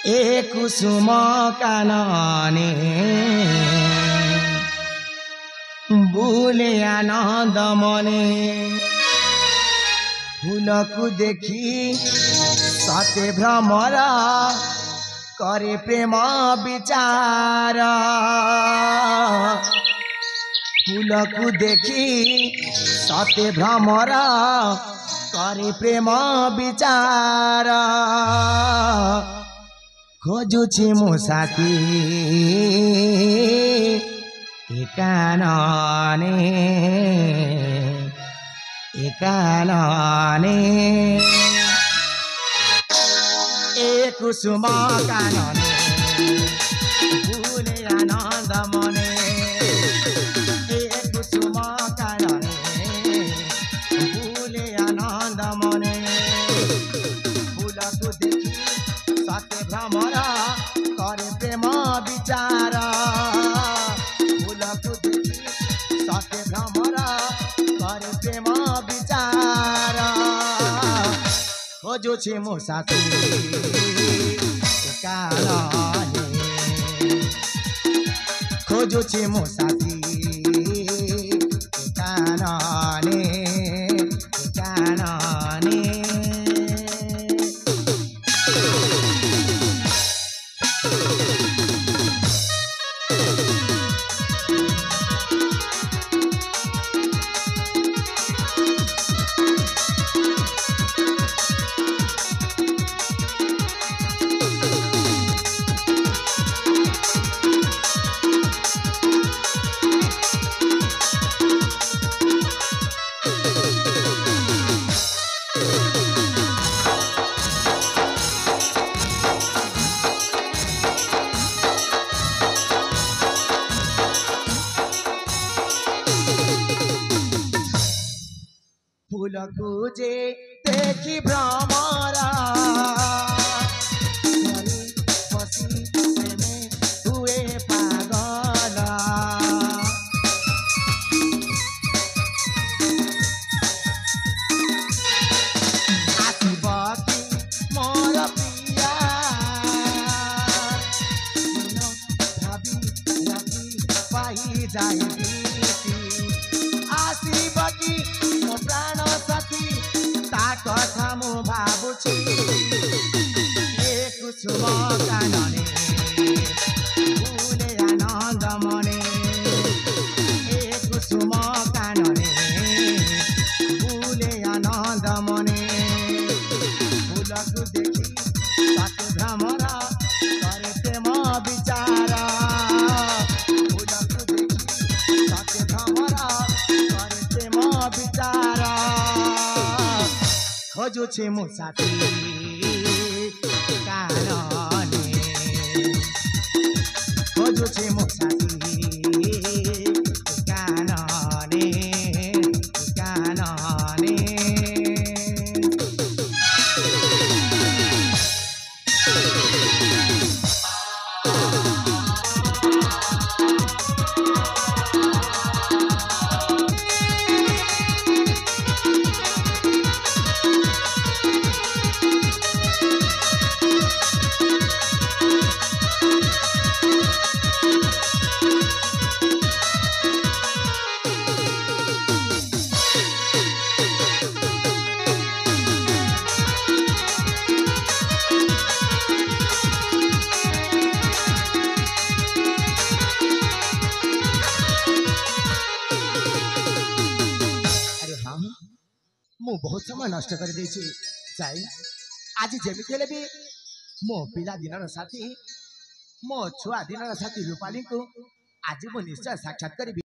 ए कुसुम कानने बुले आनंद मने फूलकु देखी सते भ्रमर करे प्रेम विचार फूलकु देखी सते भ्रमर करे प्रेम विचार खोजुछि मो साथी एकानने एकानने ए कुसुम कानने फूले आनंद मने ए कुसुम कानने फूले आनंद मने फूलकु देखी सते भ्रमर करे प्रेम विचार फूलकु देखी सते भ्रमर करे प्रेम विचार खोजुछि मो साथी एकानने खोजुछि मो साथी एकानने एकानने फूलकु जे देखी भ्रमरा बसी प्रेमे हुए पागल आसिब कि मोर प्रिया भावी राखी पाई जाए आसिब कि मो प्राण साथी ता कथा मु भाबुछि ए कुसुम कानने फूले आनंद मने ए कुसुम कानने फूले आनंद मने फूलकु देखी सते भ्रमर करे प्रेम विचार फूलकु देखी सते भ्रमर करे प्रेम विचार खोजुछि मो साथी एकानने खोजुछि मो साथी एकानने एकानने मु बहुत समय नष्ट कर देछि जाई आज जेमिति हेले भी मो पिला दिनर साथी मो छुआ दिनर साथी रूपाली को आज मु निश्चय साक्षात करी